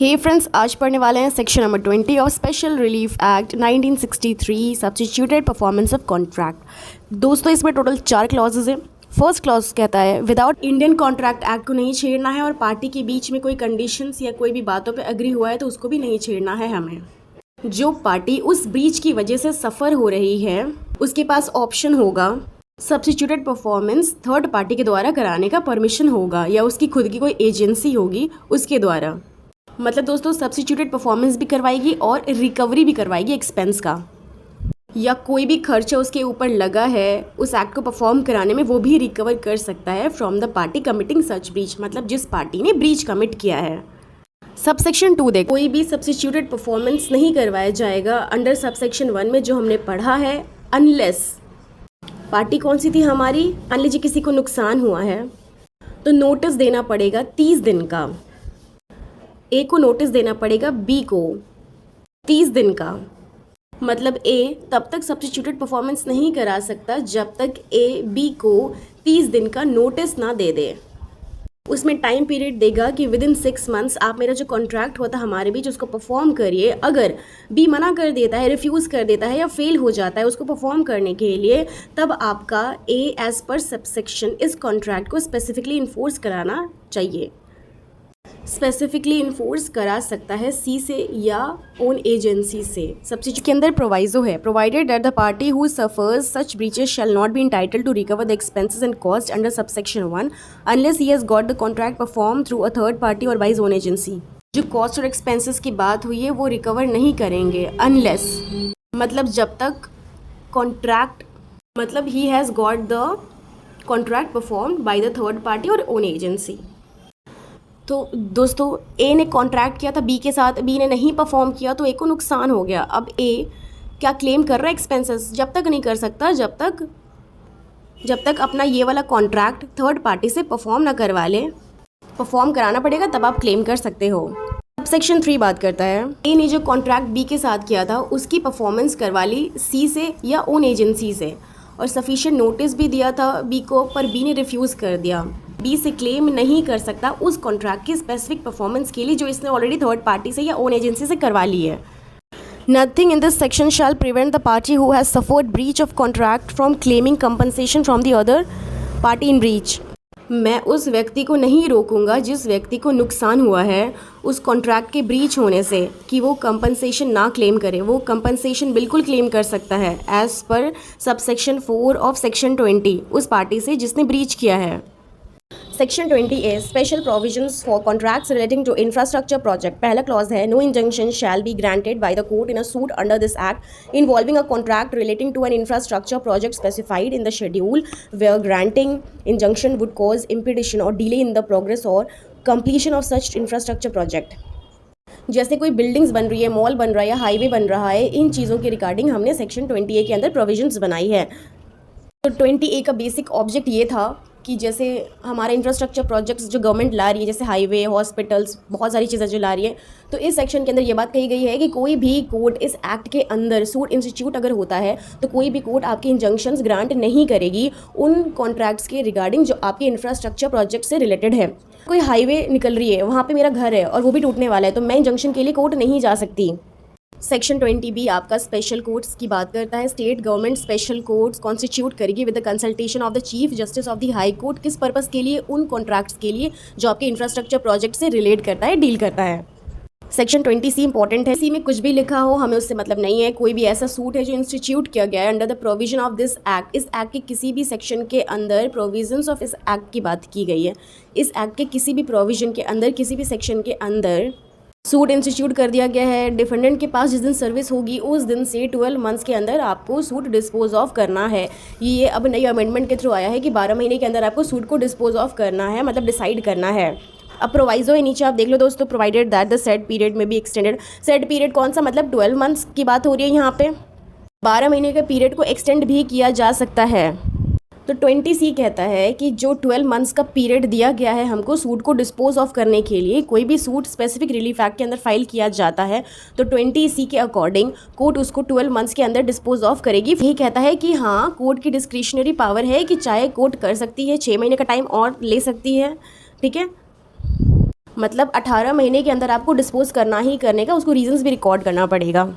हे friends, आज पढ़ने वाले हैं section number 20 of special relief act 1963 substituted performance of contract. दोस्तों, इसमें टोटल 4 क्लॉजेज हैं। फर्स्ट क्लॉज कहता है विदाउट इंडियन कॉन्ट्रैक्ट एक्ट को नहीं छेड़ना है, और पार्टी के बीच में कोई कंडीशंस या कोई भी बातों पे एग्री हुआ है तो उसको भी नहीं छेड़ना है हमें। जो पार्टी उस ब्रीच की वजह से सफ़र हो रही है उसके पास ऑप्शन होगा सब्स्टिट्यूटेड परफॉर्मेंस थर्ड पार्टी के द्वारा कराने का परमिशन होगा, या उसकी खुद की कोई एजेंसी होगी उसके द्वारा। मतलब दोस्तों, सब्स्टिट्यूटेड परफॉर्मेंस भी करवाएगी और रिकवरी भी करवाएगी एक्सपेंस का, या कोई भी खर्चा उसके ऊपर लगा है उस एक्ट को परफॉर्म कराने में वो भी रिकवर कर सकता है from the party committing such breach, मतलब जिस पार्टी ने ब्रीच कमिट किया है। सबसेक्शन 2 देखो, कोई भी सब्स्टिट्यूटेड परफॉर्मेंस नहीं करवाया जाएगा अंडर सबसेक्शन 1 में जो हमने पढ़ा है, अनलेस पार्टी कौन सी थी हमारी, मान लीजिए किसी को नुकसान हुआ है तो नोटिस देना पड़ेगा 30 दिन का। ए को नोटिस देना पड़ेगा बी को 30 दिन का। मतलब ए तब तक सब्स्टिट्यूटेड परफॉर्मेंस नहीं करा सकता जब तक ए बी को 30 दिन का नोटिस ना दे दे। उसमें टाइम पीरियड देगा कि विद इन 6 मंथ्स आप मेरा जो कॉन्ट्रैक्ट होता है हमारे बीच उसको परफॉर्म करिए। अगर बी मना कर देता है, रिफ्यूज़ कर देता है या फेल हो जाता है उसको परफॉर्म करने के लिए, तब आपका ए एज पर सबसेक्शन इस कॉन्ट्रैक्ट को स्पेसिफिकली इन्फोर्स कराना चाहिए। स्पेसिफिकली इन्फोर्स करा सकता है सी से या ओन एजेंसी से। सब्स्टिट्यूट के अंदर प्रोवाइजो है, provided that the party who suffers such breaches shall not be entitled to recover the expenses and cost under subsection 1 unless he has got the contract perform through a third party और by his own agency. जो cost और expenses की बात हुई है वो recover नहीं करेंगे अनलेस, मतलब जब तक कॉन्ट्रैक्ट, मतलब ही has got the contract perform by the third party और ओन एजेंसी। तो दोस्तों, ए ने कॉन्ट्रैक्ट किया था बी के साथ, बी ने नहीं परफॉर्म किया तो ए को नुकसान हो गया। अब ए क्या क्लेम कर रहा है एक्सपेंसेस? जब तक नहीं कर सकता जब तक अपना ये वाला कॉन्ट्रैक्ट थर्ड पार्टी से परफॉर्म ना करवा ले। परफॉर्म कराना पड़ेगा तब आप क्लेम कर सकते हो। सबसेक्शन 3 बात करता है ए ने जो कॉन्ट्रैक्ट बी के साथ किया था उसकी परफॉर्मेंस करवा ली सी से या ओन एजेंसी से, और सफिशिएंट नोटिस भी दिया था बी को, पर बी ने रिफ्यूज़ कर दिया। बी से क्लेम नहीं कर सकता उस कॉन्ट्रैक्ट की स्पेसिफिक परफॉर्मेंस के लिए जो इसने ऑलरेडी थर्ड पार्टी से या ओन एजेंसी से करवा ली है। Nothing in this section shall prevent the party who has suffered breach of contract from claiming compensation from the other party in breach. मैं उस व्यक्ति को नहीं रोकूंगा जिस व्यक्ति को नुकसान हुआ है उस कॉन्ट्रैक्ट के ब्रीच होने से कि वो कंपनसेशन ना क्लेम करे। वो कंपनसेशन बिल्कुल क्लेम कर सकता है as per subsection 4 of section 20 उस पार्टी से जिसने ब्रीच किया है। Section 20 is special provisions for contracts relating to infrastructure project. पहला क्लॉज है no injunction shall be granted by the court in a suit under this act involving a contract relating to an infrastructure project specified in the schedule where granting injunction would cause impedition or delay in the progress or completion of such infrastructure project. जैसे कोई buildings बन रही है, mall बन रहा है या highway बन रहा है, इन चीज़ों के रिगार्डिंग हमने सेक्शन 20A के अंदर प्रोविजंस बनाई है। तो 20A का बेसिक ऑब्जेक्ट ये था कि जैसे हमारे इंफ्रास्ट्रक्चर प्रोजेक्ट्स जो गवर्नमेंट ला रही है, जैसे हाईवे, हॉस्पिटल्स, बहुत सारी चीज़ें जो ला रही है, तो इस सेक्शन के अंदर ये बात कही गई है कि कोई भी कोर्ट इस एक्ट के अंदर सूट इंस्टीट्यूट अगर होता है तो कोई भी कोर्ट आपके इंजंक्शंस ग्रांट नहीं करेगी उन कॉन्ट्रैक्ट्स के रिगार्डिंग जो आपके इंफ्रास्ट्रक्चर प्रोजेक्ट से रिलेटेड है। कोई हाईवे निकल रही है, वहाँ पर मेरा घर है और वो भी टूटने वाला है, तो मैं इंजंक्शन के लिए कोर्ट नहीं जा सकती। सेक्शन 20B आपका स्पेशल कोर्ट्स की बात करता है। State government special courts constitute करेगी with the consultation of the chief justice of the high court. किस पर्पस के लिए? उन कॉन्ट्रैक्ट्स के लिए जो आपके इंफ्रास्ट्रक्चर प्रोजेक्ट से रिलेट करता है, डील करता है। सेक्शन 20C इंपॉर्टेंट है। इसी में कुछ भी लिखा हो हमें उससे मतलब नहीं है। कोई भी ऐसा सूट है जो इंस्टीट्यूट किया गया है under the provision of this act, इस एक्ट के किसी भी सेक्शन के अंदर प्रोविजंस ऑफ इस एक्ट की बात की गई है, इस एक्ट के किसी भी प्रोविजन के अंदर, किसी भी सेक्शन के अंदर सूट इंस्टीट्यूट कर दिया गया है, डिफेंडेंट के पास जिस दिन सर्विस होगी उस दिन से 12 मंथ्स के अंदर आपको सूट डिस्पोज ऑफ करना है। ये अब नई अमेंडमेंट के थ्रू आया है कि 12 महीने के अंदर आपको सूट को डिस्पोज ऑफ करना है, मतलब डिसाइड करना है। अब प्रोवाइजो है नीचे आप देख लो दोस्तों, provided that the said period में भी एक्सटेंडेड। सेड पीरियड कौन सा? मतलब 12 मंथ्स की बात हो रही है यहाँ पे। 12 महीने के पीरियड को एक्सटेंड भी किया जा सकता है। तो 20C कहता है कि जो 12 मंथ्स का पीरियड दिया गया है हमको सूट को डिस्पोज ऑफ करने के लिए, कोई भी सूट स्पेसिफिक रिलीफ एक्ट के अंदर फाइल किया जाता है तो 20C के अकॉर्डिंग कोर्ट उसको 12 मंथ्स के अंदर डिस्पोज ऑफ करेगी। यही कहता है कि हाँ, कोर्ट की डिस्क्रिशनरी पावर है कि चाहे कोर्ट कर सकती है, 6 महीने का टाइम और ले सकती है, ठीक है। मतलब 18 महीने के अंदर आपको डिस्पोज करना ही करने का, उसको रीजंस भी रिकॉर्ड करना पड़ेगा।